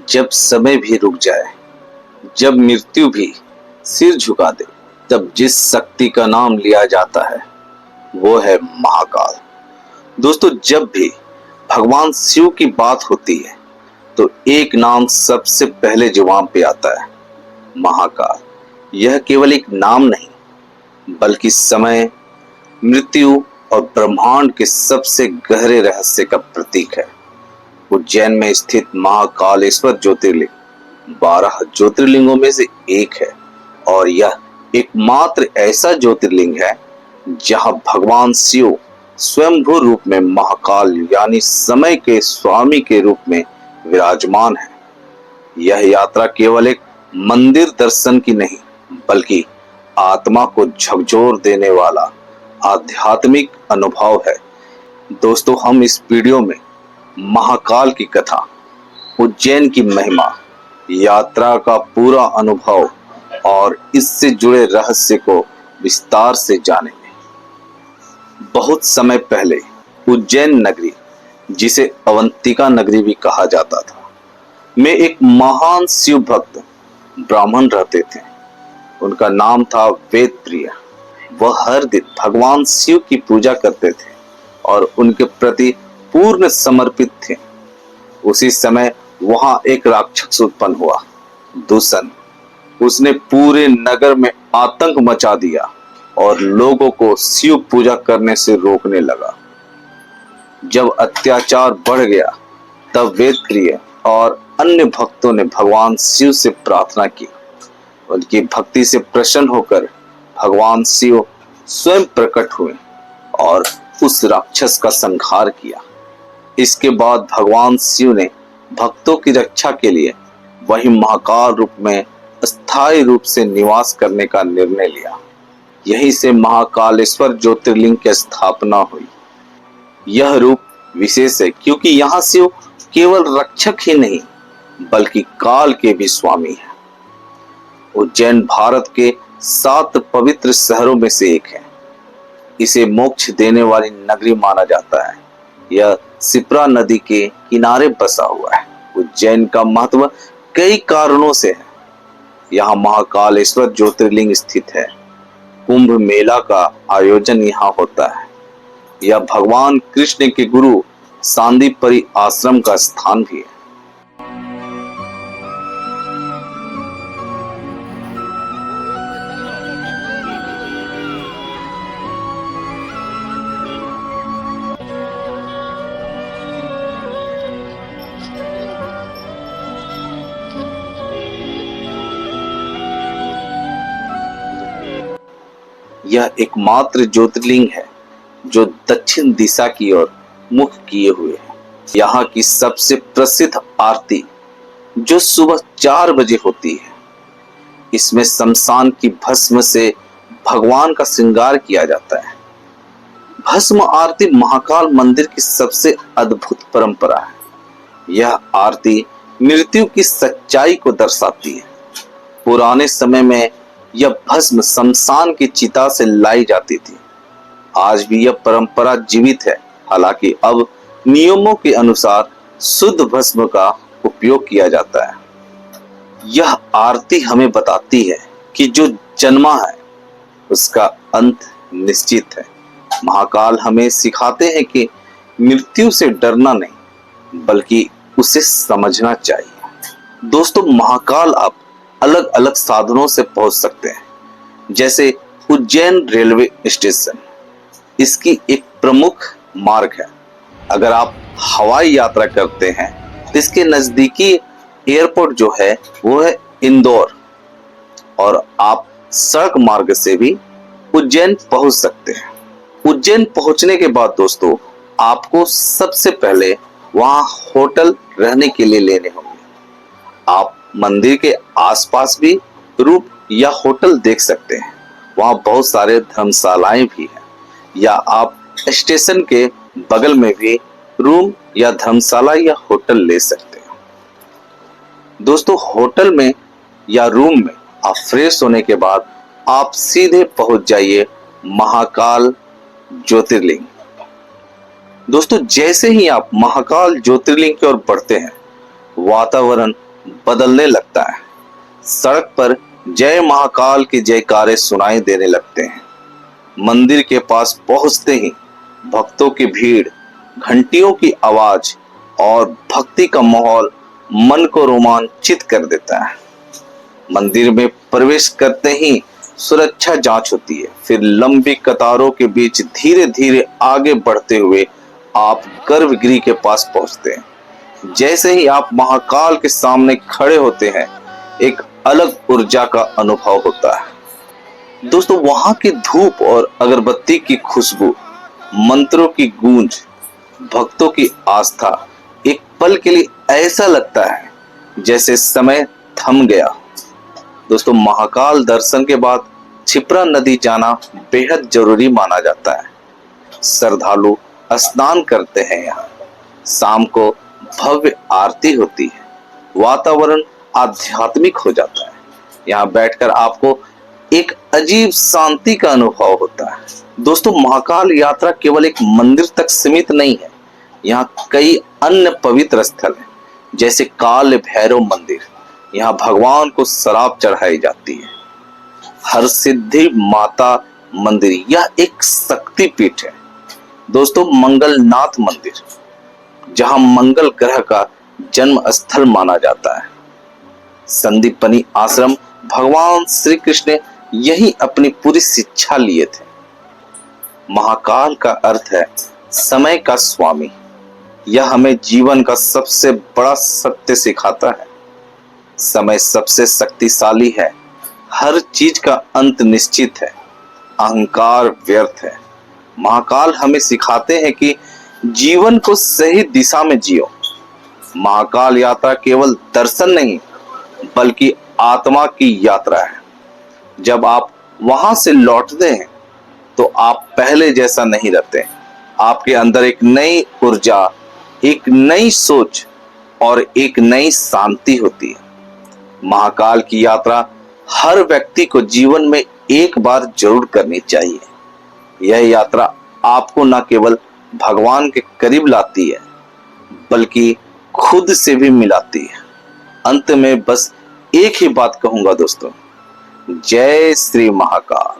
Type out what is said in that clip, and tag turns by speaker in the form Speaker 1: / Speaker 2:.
Speaker 1: जब समय भी रुक जाए, जब मृत्यु भी सिर झुका दे, तब जिस शक्ति का नाम लिया जाता है वो है महाकाल। दोस्तों, जब भी भगवान शिव की बात होती है तो एक नाम सबसे पहले जुबान पे आता है, महाकाल। यह केवल एक नाम नहीं बल्कि समय, मृत्यु और ब्रह्मांड के सबसे गहरे रहस्य का प्रतीक है। उज्जैन में स्थित महाकालेश्वर ज्योतिर्लिंग 12 ज्योतिर्लिंगों में से एक है और यह एकमात्र ऐसा ज्योतिर्लिंग है जहां भगवान शिव स्वयंभू रूप में महाकाल यानी समय के स्वामी के रूप में विराजमान है। यह यात्रा केवल एक मंदिर दर्शन की नहीं बल्कि आत्मा को झकझोर देने वाला आध्यात्मिक अनुभव है। दोस्तों, हम इस वीडियो में महाकाल की कथा, उज्जैन की महिमा, यात्रा का पूरा अनुभव और इससे जुड़े रहस्य को विस्तार से जानेंगे। बहुत समय पहले उज्जैन नगरी, जिसे अवंतिका नगरी भी कहा जाता था, में एक महान शिव भक्त ब्राह्मण रहते थे। उनका नाम था वेदप्रिय। वह हर दिन भगवान शिव की पूजा करते थे और उनके प्रति पूर्ण समर्पित थे। उसी समय वहां एक राक्षस उत्पन्न हुआ, दूषण। उसने पूरे नगर में आतंक मचा दिया और लोगों को शिव पूजा करने से रोकने लगा। जब अत्याचार बढ़ गया तब वेदप्रिय और अन्य भक्तों ने भगवान शिव से प्रार्थना की। उनकी भक्ति से प्रसन्न होकर भगवान शिव स्वयं प्रकट हुए और उस राक्षस का संहार किया। इसके बाद भगवान शिव ने भक्तों की रक्षा के लिए वही महाकाल रूप में स्थायी रूप से निवास करने का निर्णय लिया। यहीं से महाकालेश्वर ज्योतिर्लिंग की स्थापना हुई। यह रूप विशेष है क्योंकि यहाँ शिव केवल रक्षक ही नहीं बल्कि काल के भी स्वामी है। उज्जैन भारत के 7 पवित्र शहरों में से एक है। इसे मोक्ष देने वाली नगरी माना जाता है। यह शिप्रा नदी के किनारे बसा हुआ है। उज्जैन का महत्व कई कारणों से है। यहाँ महाकालेश्वर ज्योतिर्लिंग स्थित है। कुंभ मेला का आयोजन यहाँ होता है। यह भगवान कृष्ण के गुरु सांदीपनि आश्रम का स्थान भी है। यह एकमात्र ज्योतिर्लिंग है जो दक्षिण दिशा की ओर मुख किए हुए है। यहाँ की सबसे प्रसिद्ध आरती जो सुबह 4 बजे होती है। इसमें शमशान की भस्म से भगवान का श्रृंगार किया जाता है। भस्म आरती महाकाल मंदिर की सबसे अद्भुत परंपरा है। यह आरती मृत्यु की सच्चाई को दर्शाती है। पुराने समय में यह भस्म शमशान की चिता से लाई जाती थी। आज भी यह परंपरा जीवित है, हालांकि अब नियमों के अनुसार शुद्ध भस्म का उपयोग किया जाता है। यह आरती हमें बताती है कि जो जन्मा है उसका अंत निश्चित है। महाकाल हमें सिखाते हैं कि मृत्यु से डरना नहीं बल्कि उसे समझना चाहिए। दोस्तों, महाकाल आप अलग अलग साधनों से पहुंच सकते हैं, जैसे उज्जैन रेलवे स्टेशन इसकी एक प्रमुख मार्ग है। अगर आप हवाई यात्रा करते हैं तो इसके नजदीकी एयरपोर्ट जो है वो है इंदौर और आप सड़क मार्ग से भी उज्जैन पहुंच सकते हैं। उज्जैन पहुंचने के बाद दोस्तों आपको सबसे पहले वहां होटल रहने के लिए लेने होंगे। आप मंदिर के आसपास भी रूम या होटल देख सकते हैं। वहां बहुत सारे धर्मशालाएं भी हैं, या आप स्टेशन के बगल में भी रूम या धर्मशाला या होटल ले सकते हैं। दोस्तों, होटल में या रूम में आप फ्रेश होने के बाद आप सीधे पहुंच जाइए महाकाल ज्योतिर्लिंग। दोस्तों, जैसे ही आप महाकाल ज्योतिर्लिंग की ओर बढ़ते हैं वातावरण बदलने लगता है। सड़क पर जय महाकाल के जयकारे सुनाई देने लगते हैं। मंदिर के पास पहुंचते ही भक्तों की भीड़, घंटियों की आवाज और भक्ति का माहौल मन को रोमांचित कर देता है। मंदिर में प्रवेश करते ही सुरक्षा जांच होती है। फिर लंबी कतारों के बीच धीरे धीरे आगे बढ़ते हुए आप गर्भगृह के पास पहुंचते हैं। जैसे ही आप महाकाल के सामने खड़े होते हैं, एक अलग ऊर्जा का अनुभव होता है। दोस्तों, वहां की धूप और अगरबत्ती की खुशबू, मंत्रों की गूंज, भक्तों की आस्था, एक पल के लिए ऐसा लगता है जैसे समय थम गया। दोस्तों, महाकाल दर्शन के बाद क्षिप्रा नदी जाना बेहद जरूरी माना जाता है। श्रद्धालु स्नान करते हैं। यहाँ शाम को भव्य आरती होती है। वातावरण आध्यात्मिक हो जाता है। यहाँ बैठकर आपको एक अजीब शांति का अनुभव होता है। दोस्तों, महाकाल यात्रा केवल एक मंदिर तक सीमित नहीं है। यहाँ कई अन्य पवित्र स्थल हैं, जैसे काल भैरव मंदिर। यहाँ भगवान को शराब चढ़ाई जाती है। हरसिद्धि माता मंदिर, यह एक शक्ति पीठ है। दोस्तों, मंगलनाथ मंदिर, जहां मंगल ग्रह का जन्म स्थल माना जाता है। संदीपनी आश्रम, भगवान श्री कृष्ण ने यही अपनी पूरी शिक्षा लिए थे। महाकाल का अर्थ है समय का स्वामी। यह हमें जीवन का सबसे बड़ा सत्य सिखाता है। समय सबसे शक्तिशाली है। हर चीज का अंत निश्चित है। अहंकार व्यर्थ है। महाकाल हमें सिखाते हैं कि जीवन को सही दिशा में जियो। महाकाल यात्रा केवल दर्शन नहीं, बल्कि आत्मा की यात्रा है। जब आप वहां से लौटते हैं तो आप पहले जैसा नहीं रहते। आपके अंदर एक नई ऊर्जा, एक नई सोच और एक नई शांति होती है। महाकाल की यात्रा हर व्यक्ति को जीवन में एक बार जरूर करनी चाहिए। यह यात्रा आपको न केवल भगवान के करीब लाती है, बल्कि खुद से भी मिलाती है। अंत में बस एक ही बात कहूंगा दोस्तों, जय श्री महाकाल।